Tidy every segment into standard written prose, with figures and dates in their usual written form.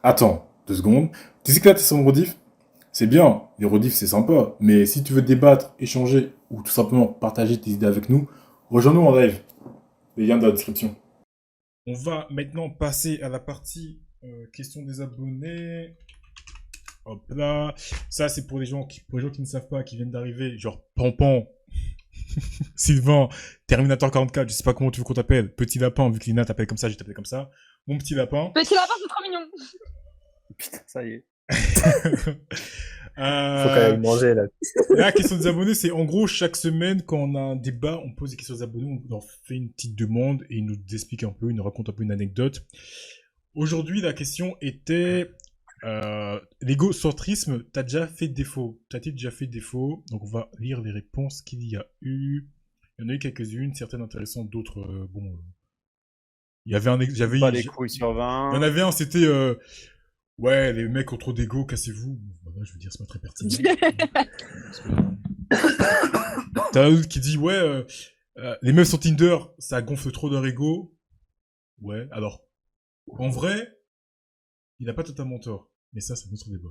Attends, 2 secondes. Tu sais que là, t'es sur mon rediff? C'est bien, les rediffs c'est sympa, mais si tu veux débattre, échanger ou tout simplement partager tes idées avec nous, rejoins-nous en live. Les liens dans la description. On va maintenant passer à la partie question des abonnés. Hop là. Ça, c'est pour les gens qui ne savent pas, qui viennent d'arriver. Genre Pampan, Sylvain, Terminator 44, je sais pas comment tu veux qu'on t'appelle. Petit Lapin, vu que Lina t'appelle comme ça, je t'appelle comme ça. Mon petit lapin. Petit lapin, c'est trop mignon. Putain, ça y est. Euh, Faut quand même manger, là. La question des abonnés, c'est en gros, chaque semaine, quand on a un débat, on pose des questions aux abonnés, on leur fait une petite demande et ils nous expliquent un peu, ils nous racontent un peu une anecdote. Aujourd'hui, la question était l'égocentrisme, T'as-t-il déjà fait défaut? Donc, on va lire les réponses qu'il y a eu. Il y en a eu quelques-unes, certaines intéressantes, d'autres, il y avait Pas les couilles sur il y en 20. avait un, c'était ouais, les mecs ont trop d'ego, cassez-vous. Bon, bah, je veux dire, c'est pas très pertinent. T'as un autre qui dit, ouais, les meufs sur Tinder, ça gonfle trop leur ego. Ouais, alors, en vrai, il a pas totalement tort. Mais ça, c'est un autre débat.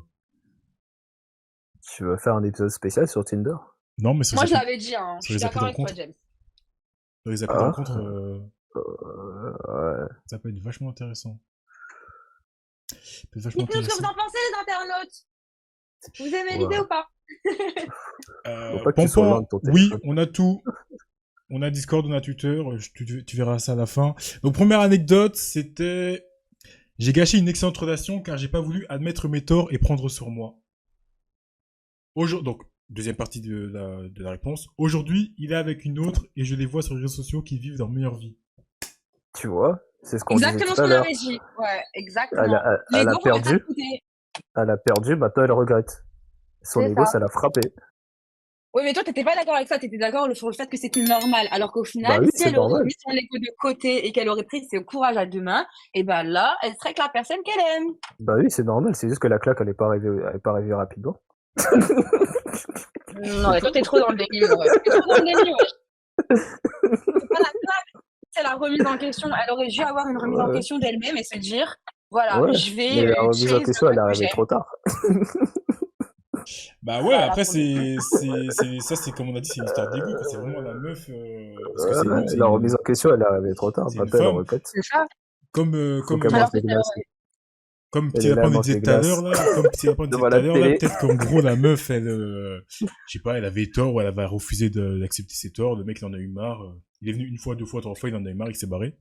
Tu veux faire un épisode spécial sur Tinder? Non, mais sur Moi, les je applis- l'avais dit, hein. sur Je suis les applis d'accord de avec toi, rencontre, James. sur les applis de rencontre, Ouais. ça peut être vachement intéressant. Ça peut être vachement Dites-nous ce que vous intéressant. en pensez, les internautes. Vous aimez Ouais. l'idée ou pas? Faut pas que tu sois loin de ton oui, téléphone. on a tout. On a Discord, on a Twitter, tu verras ça à la fin. Donc, première anecdote, c'était... J'ai gâché une excellente relation car j'ai pas voulu admettre mes torts et prendre sur moi. Donc, deuxième partie de la réponse. Aujourd'hui, il est avec une autre et je les vois sur les réseaux sociaux qui vivent leur meilleure vie. Tu vois? C'est ce qu'on disait Exactement tout ce à qu'on l'heure. avait dit. Ouais, Elle exactement. a, elle a L'ego, faut mettre ça de perdu. côté. Elle a perdu, maintenant elle regrette. Son C'est ego, ça. ça l'a frappé. Oui, mais toi, t'étais pas d'accord avec ça. T'étais d'accord sur le fait que c'était normal. Alors qu'au Bah final, oui, si c'est elle aurait normal. mis son ego de côté et qu'elle aurait pris ses courage à deux mains, et ben là, elle serait que la personne qu'elle aime. Bah oui, c'est normal. C'est juste que la claque, elle est pas arrivée rapidement. Non, mais toi, t'es trop dans le délire. Ouais. T'es trop dans le délire, ouais. C'est pas la claque, c'est la remise en question. Elle aurait dû avoir une remise en Ouais. question d'elle-même et se dire, voilà, Ouais. je vais Mais la remise en chase question, le elle est mec que arrivée j'aime. trop tard. Bah ouais, Voilà, après pour le coup. ça c'est comme on a dit, c'est une histoire d'ego, quoi. C'est vraiment la meuf parce que Ouais, la remise en question, elle est arrivée trop tard. c'est une Maintenant, elle femme regrette. C'est ça. Faut qu'elle mange Alors que des glaces. comme Elle Petit est là, Lapin elle nous mange disait des tout à l'heure glaces là, comme Petit Lapin disait devant tout à la l'heure là, télé. peut-être qu'en gros la meuf elle je sais pas, elle avait tort ou elle avait refusé d'accepter ses torts, le mec il en a eu marre, il est venu une fois, deux fois, trois fois, il en a eu marre, il s'est barré.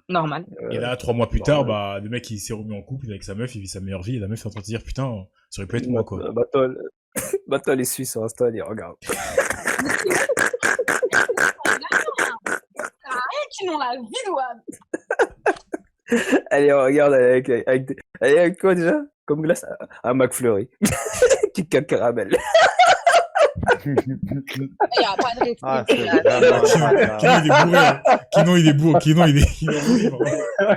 Normal. Et là 3 mois plus tard, Normal. bah le mec il s'est remis en couple avec sa meuf, il vit sa meilleure vie et la meuf est en train de se dire putain, ça aurait pu être moi quoi. Maintenant, les Suisses sur Insta, ils regardent. Qui n'ont la vie douane. Allez, regarde, elle est avec quoi déjà? Comme glace? Un McFlurry. Kit Kat caramel. Il n'y a pas de respect. Ah, c'est là. Kino il est bourré, hein. Kino il est bourré, Kino il est bourré, vraiment.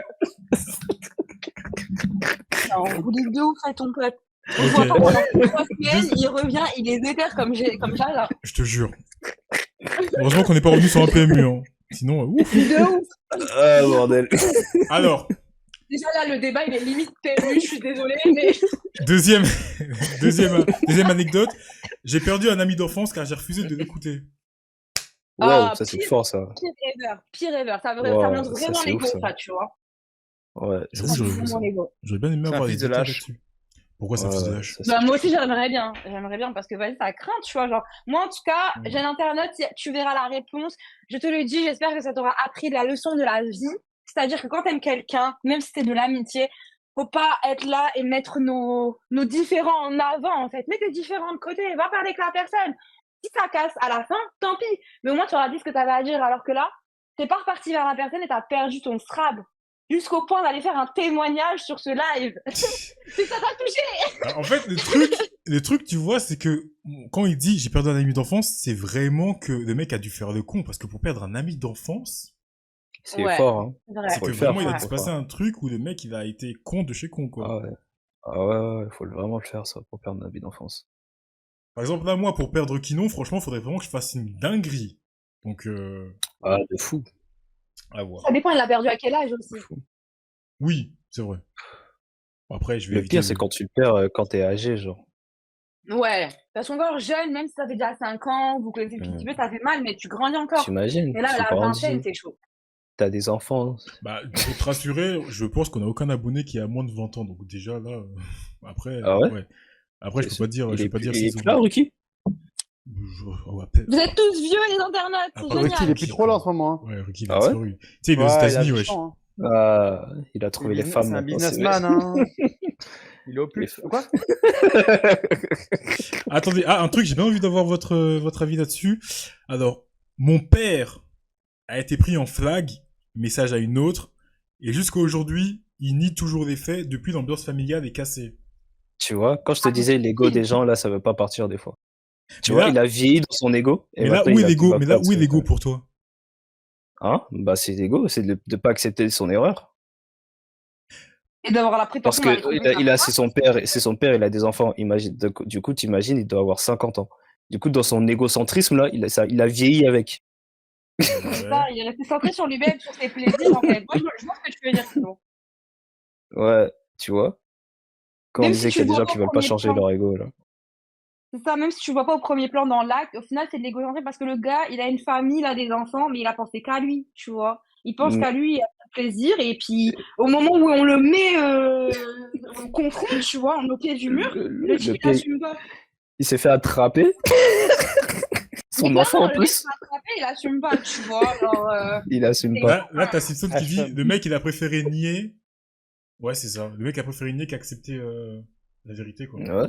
Non, vous dites de ouf à ton pote. On Ok. voit pas pendant 3 semaines, il revient, il est déter comme ça, là. Je te jure. Heureusement qu'on n'est pas revenu sur un PMU, hein. Sinon, ouf. De ouf. Ah, bordel. Alors, Déjà là, le débat, il est limite PMU, je suis désolée, mais... deuxième anecdote. J'ai perdu un ami d'enfance car j'ai refusé de l'écouter. Waouh, Ah, ça c'est pire- fort ça. Pire ever. Ça Wow, montre ça, vraiment c'est l'ego, ouf, ça. ça, tu vois. Ouais, ça J'avoue, c'est j'aurais fou voulu ça. Vraiment l'ego. J'aurais bien aimé C'est un avoir fils des de détails lâche. là-dessus. Pourquoi c'est un fils de lâche? Ça, c'est Bah, moi fou. aussi, j'aimerais bien, parce que vas-y, ça craint, tu vois, genre, moi, en tout cas, j'ai l'internet, tu verras la réponse, je te le dis, j'espère que ça t'aura appris la leçon de la vie, c'est-à-dire que quand t'aimes quelqu'un, même si c'est de l'amitié, faut pas être là et mettre nos différends en avant, en fait, mets tes différends de côté, va parler avec la personne, si ça casse à la fin, tant pis, mais au moins, tu auras dit ce que t'avais à dire, alors que là, t'es pas reparti vers la personne et t'as perdu ton Scrabble, jusqu'au point d'aller faire un témoignage sur ce live. C'est ça t'a touché. Bah, en fait, le truc, tu vois, c'est que quand il dit j'ai perdu un ami d'enfance, c'est vraiment que le mec a dû faire le con parce que pour perdre un ami d'enfance, C'est Ouais. fort, hein. C'est vrai. c'est Faut que le faire, vraiment il a faut dû se le passer faire. un truc où le mec il a été con de chez con quoi. Ah ouais. Ah ouais, faut vraiment le faire ça pour perdre un ami d'enfance. Par exemple là moi pour perdre Kinon, franchement faudrait vraiment que je fasse une dinguerie. Donc Ah, de fou. à voir. Ça dépend, il l'a perdu à quel âge aussi. De fou. Oui, c'est vrai. Après, je vais Le éviter. pire, c'est quand tu le perds quand t'es âgé, genre. Ouais, parce qu'encore jeune, même si ça fait déjà 5 ans, vous connaissez depuis un petit peu, ça fait mal, mais tu grandis encore. T'imagines, Mais là, tu la vingtaine, grandis, c'est chaud. t'as des enfants. Bah, pour te rassurer, je pense qu'on a aucun abonné qui a moins de 20 ans. Donc déjà là, après, Ah ouais? ouais. Après, je peux pas dire, Il je est peux pas plus, dire il est s'ils plus là, ont. Ruki? Vous êtes tous vieux, les internautes, c'est Après, Ruki, il est génial. plus trop là en ce moment. Ouais, Ricky, il a Ah ouais? disparu. Tu sais, il est aux Ouais, il a États-Unis, 10 wesh. ans. Ah, il a trouvé les femmes C'est un maintenant, c'est businessman, hein. Il est au plus. Les- Quoi? Attendez, un truc, j'ai bien envie d'avoir votre avis là-dessus. Alors, mon père a été pris en flag, message à une autre, et jusqu'à aujourd'hui, il nie toujours les faits depuis l'ambiance familiale est cassée. Tu vois, quand je te Ah, disais l'ego oui. des gens, là, ça veut pas partir des fois. Tu Mais vois, là- il a vieilli dans son ego. Et Mais là, maintenant, où est il l'ego? va Mais là, perdre où est son- l'ego pour toi? Hein? Bah, c'est l'ego, c'est de pas accepter son erreur. Et d'avoir la Parce prétention que d'aller tromper sa c'est son père, il a des enfants. Imagine, du coup, t'imagines, il doit avoir 50 ans. Du coup, dans son égocentrisme, là, il a vieilli avec. C'est ça, il est resté centré sur lui-même, sur ses plaisirs, en fait. Moi, je vois ce que tu veux dire, Thibaut. Ouais, tu vois. Quand on Même disait si qu'il y a tu des vois gens pas qui au veulent pas premier changer plan. leur ego, là. C'est ça, même si tu vois pas au premier plan dans l'acte, au final, c'est de l'égocentrisme parce que le gars, il a une famille, il a des enfants, mais il a pensé qu'à lui, tu vois. Il pense Mm. qu'à lui, il a du plaisir, et puis, au moment où on le met, on le confronte, tu vois, au pied du mur, le type, il pays, assume pas. il s'est fait attraper. Son Mais enfant, en clairement, le mec qui plus. m'a attrapé, il assume pas, tu vois. Genre, Il assume c'est- pas. Là, t'as Simpson qui dit, Hashem. le mec, il a préféré nier. Ouais, c'est ça. Le mec a préféré nier qu'accepter la vérité, quoi. Ouais.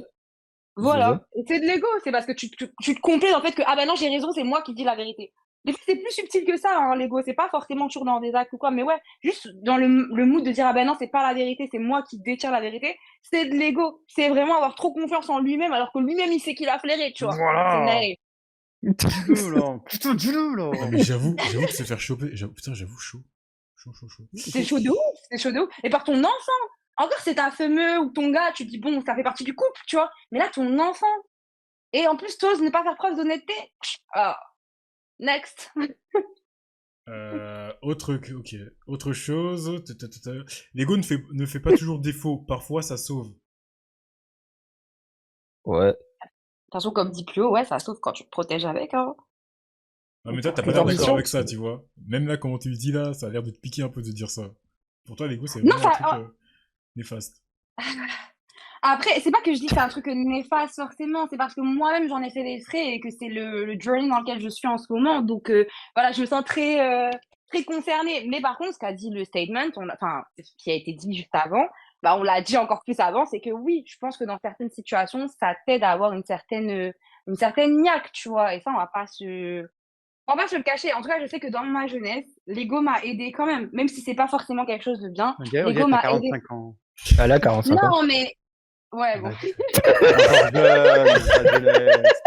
Voilà. Et c'est de l'ego, c'est parce que tu te complais en fait que, ah ben non, j'ai raison, c'est moi qui dis la vérité. Des fois, c'est plus subtil que ça, hein, l'ego. C'est pas forcément toujours dans des actes ou quoi, mais ouais, juste dans le mood de dire, ah ben non, c'est pas la vérité, c'est moi qui détiens la vérité. C'est de l'ego. C'est vraiment avoir trop confiance en lui-même, alors que lui-même, il sait qu'il a flairé, tu vois. C'est Voilà. naïf. Dis-le, là. Putain, dis-le, là. Non, mais j'avoue que se faire choper. Putain, j'avoue, chaud. Chaud. C'est chaud de ouf, c'est chaud de ouf. Et par ton enfant. Encore, c'est ta fameux ou ton gars, tu te dis, bon, ça fait partie du couple, tu vois. Mais là, ton enfant. Et en plus, t'oses ne pas faire preuve d'honnêteté. Ah. Next. Autre chose. L'ego ne fait pas toujours défaut. Parfois, ça sauve. Ouais. De toute façon, comme dit Pluo, ouais, ça sauve quand tu te protèges avec, hein. Ah, mais toi, t'as pas Tes l'air d'accord ambitions. avec ça, tu vois. Même là, comment tu le dis là, ça a l'air de te piquer un peu de dire ça. Pour toi, l'ego, c'est Non, vraiment un ça, truc néfaste. après, c'est pas que je dis que c'est un truc néfaste forcément, c'est parce que moi-même j'en ai fait des frais et que c'est le journey dans lequel je suis en ce moment. Donc voilà, je me sens très concernée. Mais par contre, ce qu'a dit le statement, enfin, ce qui a été dit juste avant, bah on l'a dit encore plus avant, c'est que oui, je pense que dans certaines situations, ça t'aide à avoir une certaine niaque, tu vois. Et ça, on va pas se le cacher. En tout cas, je sais que dans ma jeunesse, l'ego m'a aidé quand même si c'est pas forcément quelque chose de bien. Ok, on L'ego dirait que m'a t'as aidé. 45 ans. Elle a 45 ans. Non, mais ouais, bon. Encore jeune, pas jeunesse.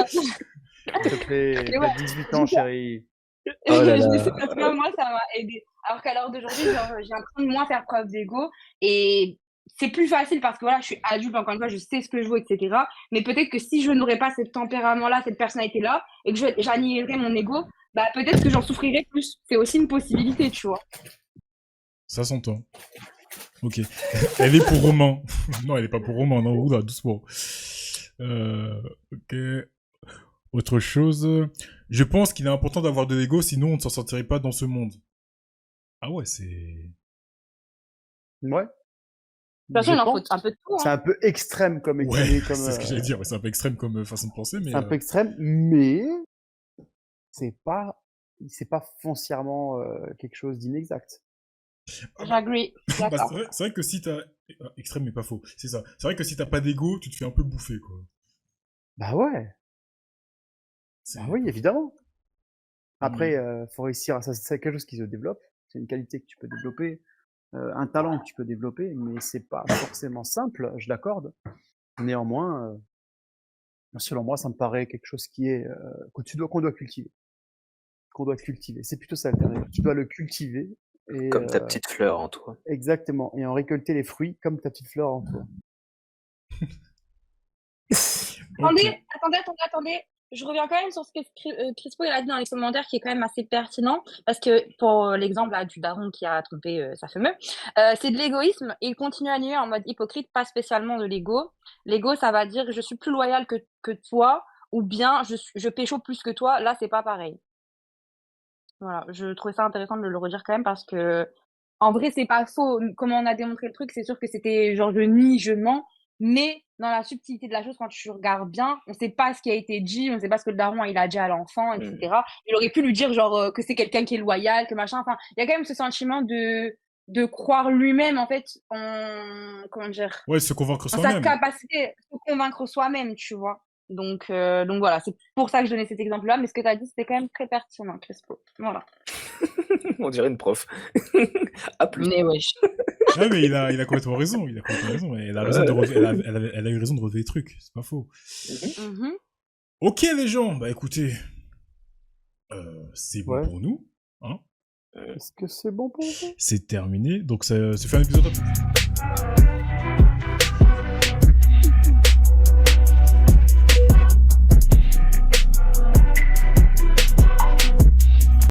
S'il te plaît, Mais ouais. t'as 18 ans, chérie. Oh là Je là. sais pas, en tout cas, moi, ça m'a aidé. Alors qu'à l'heure d'aujourd'hui, genre, j'ai l'impression de moins faire preuve d'ego. Et c'est plus facile parce que voilà, je suis adulte, encore une fois, je sais ce que je veux, etc. Mais peut-être que si je n'aurais pas ce tempérament-là, cette personnalité-là, et que j'annihilerais mon ego, bah peut-être que j'en souffrirais plus. C'est aussi une possibilité, tu vois. Ça s'entend. Ok. Elle est pour Romain. Non, elle est pas pour Romain, non, oula, doucement. Ok. Autre chose. Je pense qu'il est important d'avoir de l'ego, sinon on ne s'en sortirait pas dans ce monde. Ah ouais, c'est... Ouais. De toute façon, Je il en pense. faut un peu de tout. C'est Hein. un peu extrême comme Ouais, comme, c'est ce que j'allais dire. Ouais, c'est un peu extrême comme façon de penser, mais... c'est un peu extrême, mais c'est pas foncièrement quelque chose d'inexact. J'agree. Bah, D'accord. c'est vrai que si t'as... Extrême mais pas faux, c'est ça. C'est vrai que si t'as pas d'ego, tu te fais un peu bouffer, quoi. Bah ouais. C'est- Bah oui, évidemment. Après, faut réussir. Ça, c'est quelque chose qui se développe. C'est une qualité que tu peux développer, un talent que tu peux développer, mais c'est pas forcément simple. Je l'accorde. Néanmoins, selon moi, ça me paraît quelque chose qui est qu'on doit cultiver. C'est plutôt ça le terme. Tu dois le cultiver et Comme ta petite fleur en toi. exactement, et en récolter les fruits comme ta petite fleur en toi. Ok. Attendez. je reviens quand même sur ce que Crispo il a dit dans les commentaires qui est quand même assez pertinent parce que pour l'exemple là, du daron qui a trompé sa femme, c'est de l'égoïsme et il continue à nier en mode hypocrite, pas spécialement de l'ego. L'ego, ça va dire je suis plus loyal que toi ou bien je pécho plus que toi. Là, c'est pas pareil. Voilà, je trouvais ça intéressant de le redire quand même parce que en vrai, c'est pas faux. Comment on a démontré le truc, c'est sûr que c'était genre je nie, je mens, mais dans la subtilité de la chose, quand tu regardes bien, on sait pas ce qui a été dit, on sait pas ce que le daron il a dit à l'enfant, etc. Il aurait pu lui dire genre que c'est quelqu'un qui est loyal, que machin. Enfin, il y a quand même ce sentiment de croire lui-même en fait en comment dire, Ouais, se convaincre en sa soi-même. capacité de se convaincre soi-même, tu vois. Donc voilà, c'est pour ça que je donnais cet exemple-là, mais ce que tu as dit, c'était quand même très pertinent, Crespo. Voilà. On dirait une prof. À plus. Mais wesh. Ouais, mais il a complètement raison. Il a complètement raison. Elle a raison de elle a eu raison de relever les trucs. C'est pas faux. Mhm. Ok, les gens. Bah, écoutez. C'est bon Ouais. pour nous. Hein. Est-ce que c'est bon pour vous? C'est terminé. Donc, ça fait un épisode.